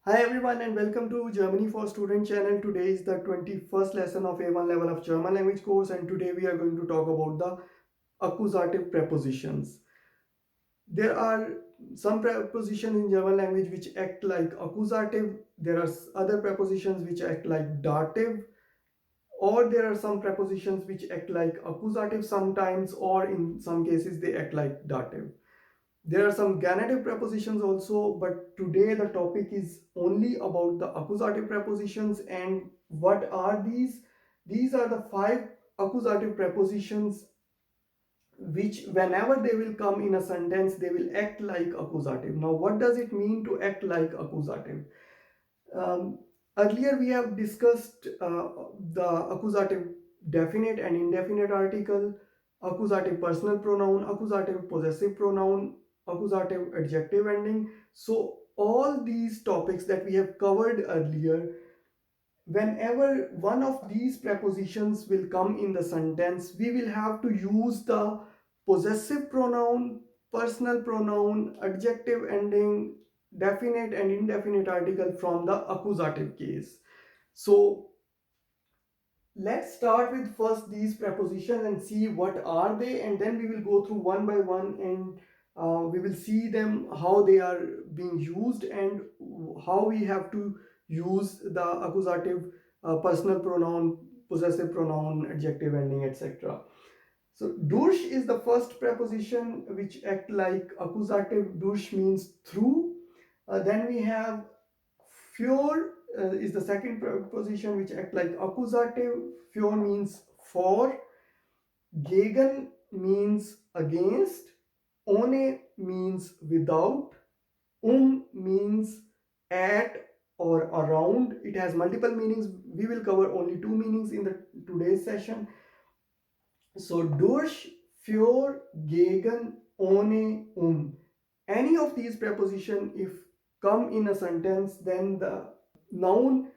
Hi everyone and welcome to Germany for Student channel. Today is the 21st lesson of A1 level of German language course, and today we are going to talk about the accusative prepositions. There are some prepositions in German language which act like accusative. There are other prepositions which act like dative, or there are some prepositions which act like accusative sometimes, or in some cases they act like dative. There are some genitive prepositions also, but today the topic is only about the accusative prepositions. And what are these? These are the five accusative prepositions which, whenever they will come in a sentence, they will act like accusative. Now, what does it mean to act like accusative? Um, Earlier, we have discussed the accusative definite and indefinite article, accusative personal pronoun, accusative possessive pronoun, accusative adjective ending. So, all these topics that we have covered earlier, whenever one of these prepositions will come in the sentence, we will have to use the possessive pronoun, personal pronoun, adjective ending, definite and indefinite article from the accusative case. So let's start with first these prepositions and see what are they, and then we will go through one by one, and we will see them how they are being used and how we have to use the accusative personal pronoun, possessive pronoun, adjective ending, etc. So durch is the first preposition which act like accusative. Durch means through. Then we have für is the second preposition which act like accusative. Für means for. Gegen means against. Ohne means without. Means at or around. It has multiple meanings. We will cover only two meanings in the today's session. So durch, für, gegen, ohne, any of these preposition, if come in a sentence, then the noun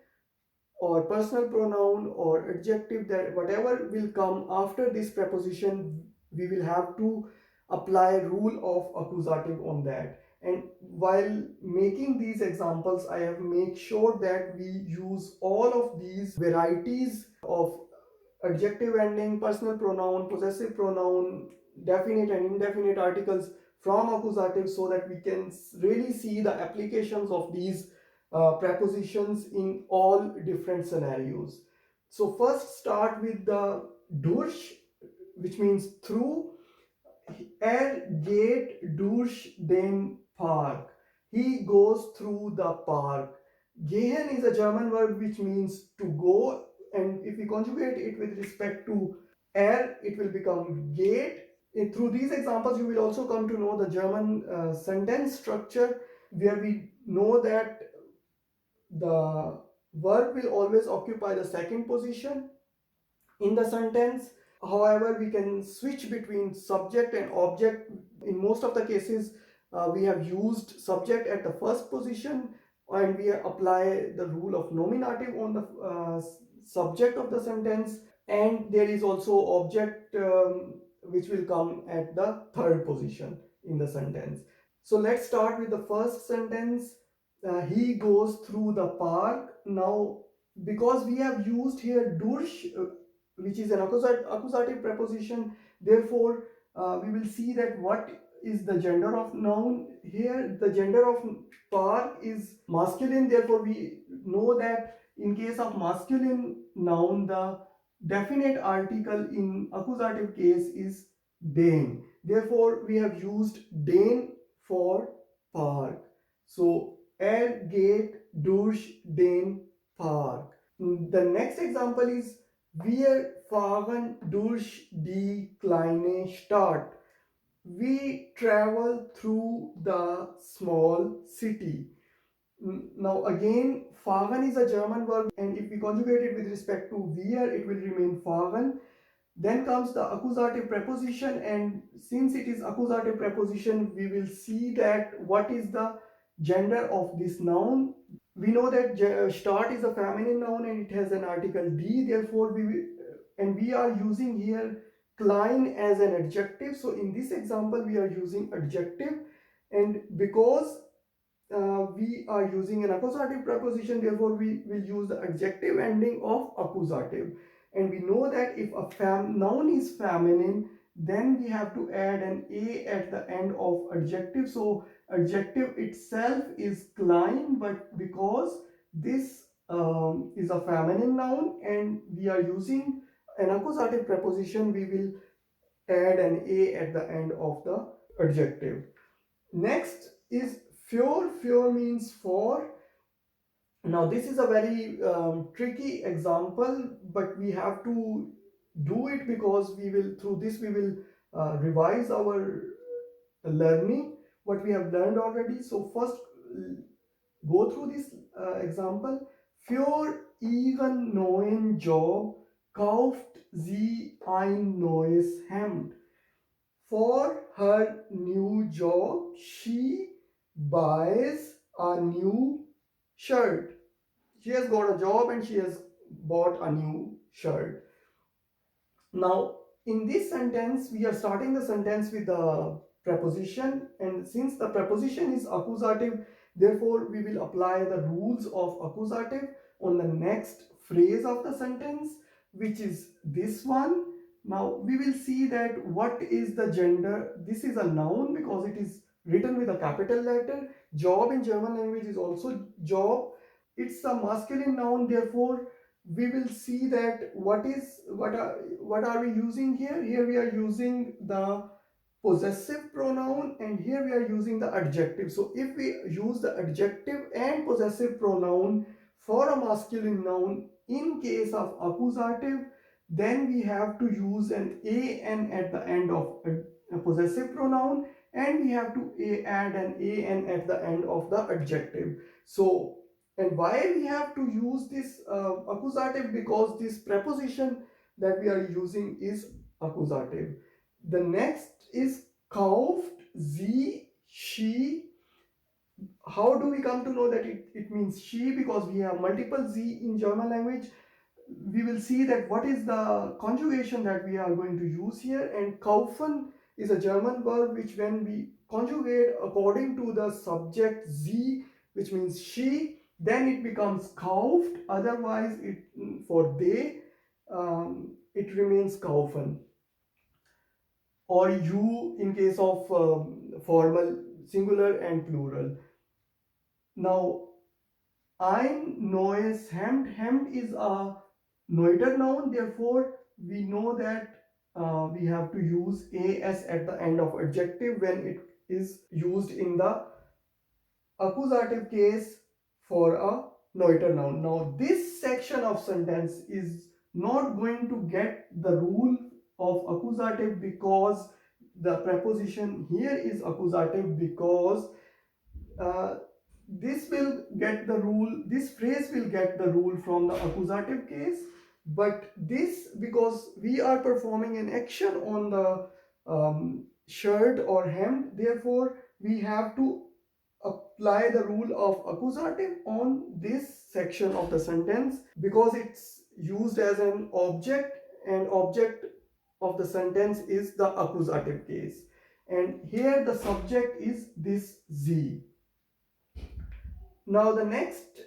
or personal pronoun or adjective, that whatever will come after this preposition, we will have to apply rule of accusative on that. And while making these examples, I have made sure that we use all of these varieties of adjective ending, personal pronoun, possessive pronoun, definite and indefinite articles from accusative, so that we can really see the applications of these prepositions in all different scenarios. So first start with the durch, which means through. Er geht durch den Park. He goes through the park. Gehen is a German verb which means to go, and if we conjugate it with respect to er, it will become geht. Through these examples, you will also come to know the German sentence structure, where we know that the verb will always occupy the second position in the sentence. However, we can switch between subject and object. In most of the cases, we have used subject at the first position, and we apply the rule of nominative on the subject of the sentence, and there is also object which will come at the third position in the sentence. So let's start with the first sentence. He goes through the park. Now, because we have used here durch, which is an accusative preposition, therefore we will see that what is the gender of noun here. The gender of park is masculine, therefore we know that in case of masculine noun, the definite article in accusative case is den. Therefore we have used den for park. So er geht durch den Park. The next example is wir fahren durch die kleine Stadt. We travel through the small city. Now again, fahren is a German verb, and if we conjugate it with respect to wir, it will remain fahren. Then comes the accusative preposition, and since it is accusative preposition, we will see that what is the gender of this noun. We know that Stadt is a feminine noun and it has an article die, therefore we are using here klein as an adjective. So in this example we are using adjective, and because we are using an accusative preposition, therefore we will use the adjective ending of accusative. And we know that if a noun is feminine, then we have to add an a at the end of adjective. So adjective itself is klein, but because this is a feminine noun and we are using an accusative preposition, we will add an a at the end of the adjective. Next is fure. Fure means for. Now this is a very tricky example, but we have to do it because we will, through this we will revise our learning what we have learned already. So first go through this example. Für ihren neuen Job kauft sie ein neues Hemd. For her new job, she buys a new shirt. She has got a job and she has bought a new shirt. Now, in this sentence, we are starting the sentence with the preposition, and since the preposition is accusative, therefore we will apply the rules of accusative on the next phrase of the sentence, which is this one. Now we will see that what is the gender. This is a noun because it is written with a capital letter. Job in German language is also job. It's a masculine noun, therefore we will see that what are we using here. Here we are using the possessive pronoun and here we are using the adjective. So if we use the adjective and possessive pronoun for a masculine noun in case of accusative, then we have to use an an at the end of a possessive pronoun, and we have to add an an at the end of the adjective. So, and why we have to use this accusative? Because this preposition that we are using is accusative. The next is kauft, sie, she. How do we come to know that it means she? Because we have multiple z in German language. We will see that what is the conjugation that we are going to use here. And kaufen is a German verb which, when we conjugate according to the subject sie, which means she, then it becomes kauft. Otherwise, it for they, it remains kaufen, or you in case of formal singular and plural. Now, ein neues Hemd. Hemd is a neuter noun, therefore we know that we have to use as at the end of adjective when it is used in the accusative case for a neuter noun. Now this section of sentence is not going to get the rule of accusative because the preposition here is accusative, because uh, this will get the rule, this phrase will get the rule from the accusative case, but this, because we are performing an action on the shirt or hem, therefore we have to apply the rule of accusative on this section of the sentence because it's used as an object, and object of the sentence is the accusative case, and here the subject is this z. Now the next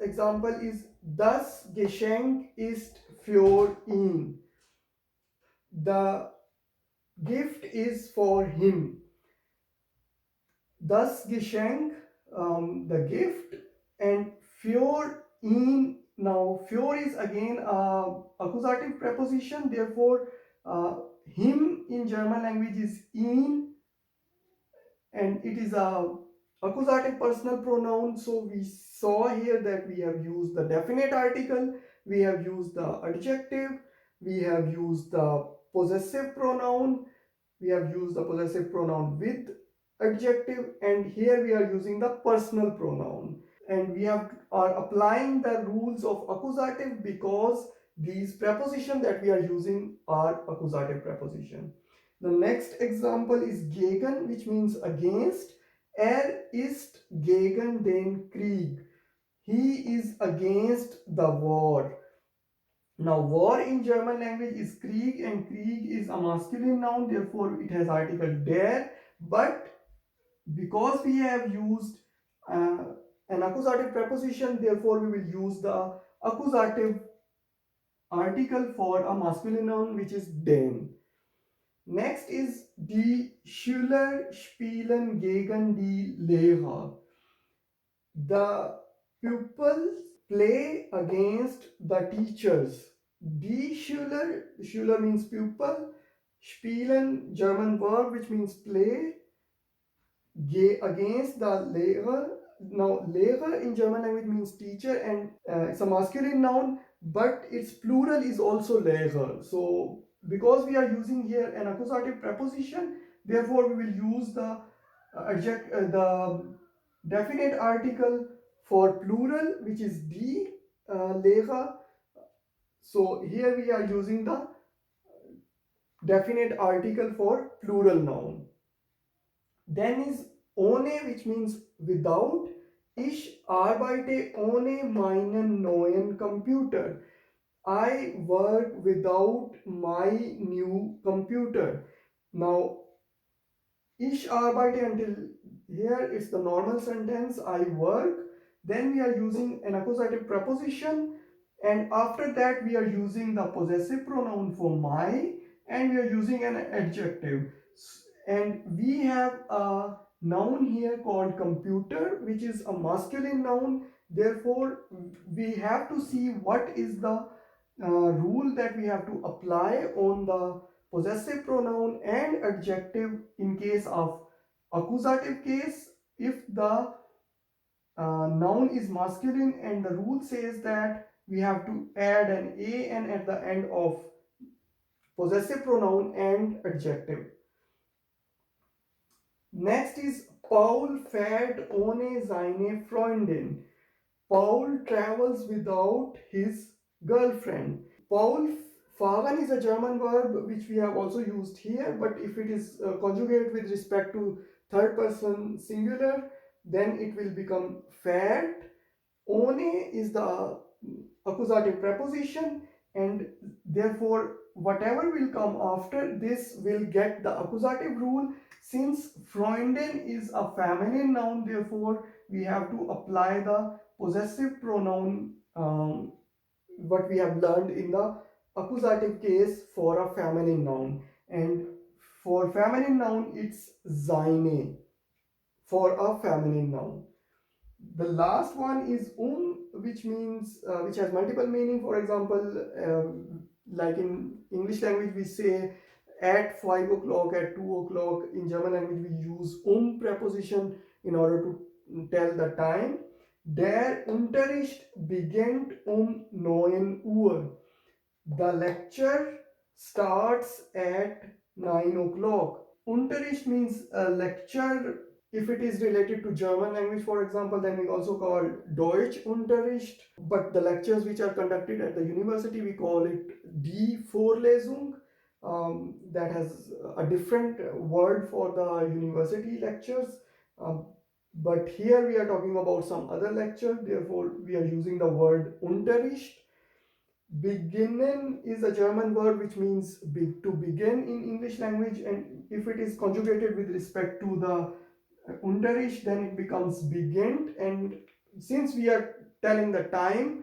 example is das Geschenk ist für ihn. The gift is for him. Das Geschenk, the gift, and für ihn. Now für is again a accusative preposition. Therefore, him in German language is ihn, and it is a accusative personal pronoun. So we saw here that we have used the definite article, we have used the adjective, we have used the possessive pronoun, we have used the possessive pronoun with adjective, and here we are using the personal pronoun, and we are applying the rules of accusative because these prepositions that we are using are accusative preposition. The next example is gegen, which means against. Er ist gegen den Krieg. He is against the war. Now, war in German language is Krieg, and Krieg is a masculine noun, therefore it has article der. But because we have used accusative preposition, therefore we will use the accusative article for a masculine noun, which is den. Next is die Schüler spielen gegen die Lehrer. The pupils play against the teachers. Die Schüler, Schüler means pupil, spielen, German verb which means play, against the Lehrer. Now, Lehrer in German language means teacher, and it's a masculine noun, but its plural is also Lehrer. So, because we are using here an accusative preposition, therefore we will use the definite article for plural, which is die Lehrer. So, here we are using the definite article for plural noun. Then is ohnne, which means without. Ich arbeite ohne meinen neuen Computer. I work without my new computer. Now, ich arbeite, until here it's the normal sentence, I work. Then we are using an accusative preposition, and after that we are using the possessive pronoun for my, and we are using an adjective. And we have a noun here called computer, which is a masculine noun. Therefore, we have to see what is the rule that we have to apply on the possessive pronoun and adjective in case of accusative case. If the noun is masculine and the rule says that we have to add an an at the end of possessive pronoun and adjective. Next is Paul fährt ohne seine Freundin. Paul travels without his girlfriend. Paul fahren is a German verb which we have also used here, but if it is conjugate with respect to third person singular, then it will become fährt. Ohne is the accusative preposition, and therefore whatever will come after this will get the accusative rule. Since Freunden is a feminine noun, therefore we have to apply the possessive pronoun, what we have learned in the accusative case for a feminine noun. And for feminine noun, it's seine for a feminine noun. The last one is which means which has multiple meaning. For example, like in English language we say at 5 o'clock, at 2 o'clock. In German language we use preposition in order to tell the time. Der Unterricht beginnt 9 Uhr. The lecture starts at 9 o'clock. Unterricht means a lecture. If it is related to German language, for example, then we also call Deutsch Unterricht. But the lectures which are conducted at the university, we call it die Vorlesung. That has a different word for the university lectures. But here we are talking about some other lecture, therefore we are using the word Unterricht. Beginnen is a German word which means to begin in English language, and if it is conjugated with respect to the Unterricht, then it becomes beginnt. And since we are telling the time,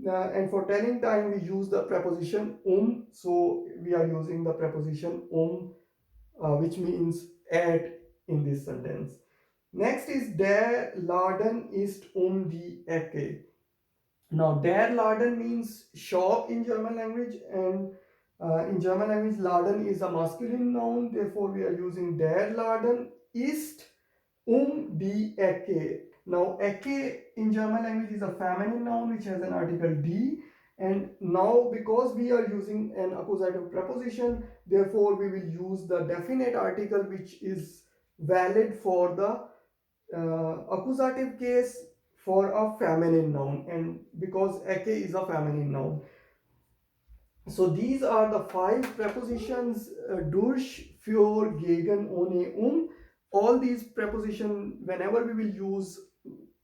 and for telling time we use the preposition so we are using the preposition which means at in this sentence. Next is der Laden ist die Ecke. Now, der Laden means shop in German language, and in German language, Laden is a masculine noun. Therefore, we are using der Laden ist die Ecke. Now, Ecke in German language is a feminine noun which has an article die. And now, because we are using an accusative preposition, therefore, we will use the definite article which is valid for the accusative case for a feminine noun, and because ecke is a feminine noun. So these are the 5 prepositions: durch, für, gegen, ohnne, all these prepositions, whenever we will use,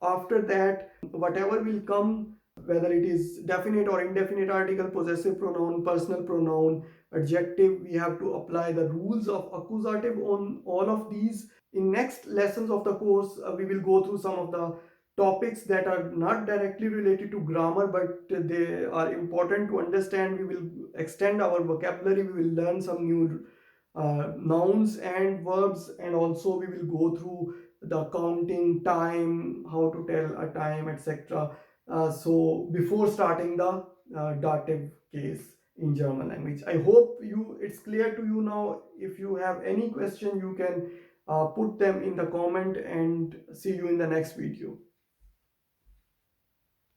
after that whatever will come, whether it is definite or indefinite article, possessive pronoun, personal pronoun, adjective, we have to apply the rules of accusative on all of these. In next lessons of the course, we will go through some of the topics that are not directly related to grammar, but they are important to understand. We will extend our vocabulary, we will learn some new nouns and verbs, and also we will go through the counting time, how to tell a time, etc. So before starting the dative case in German language, I hope you it's clear to you now. If you have any question, you can put them in the comment, and see you in the next video.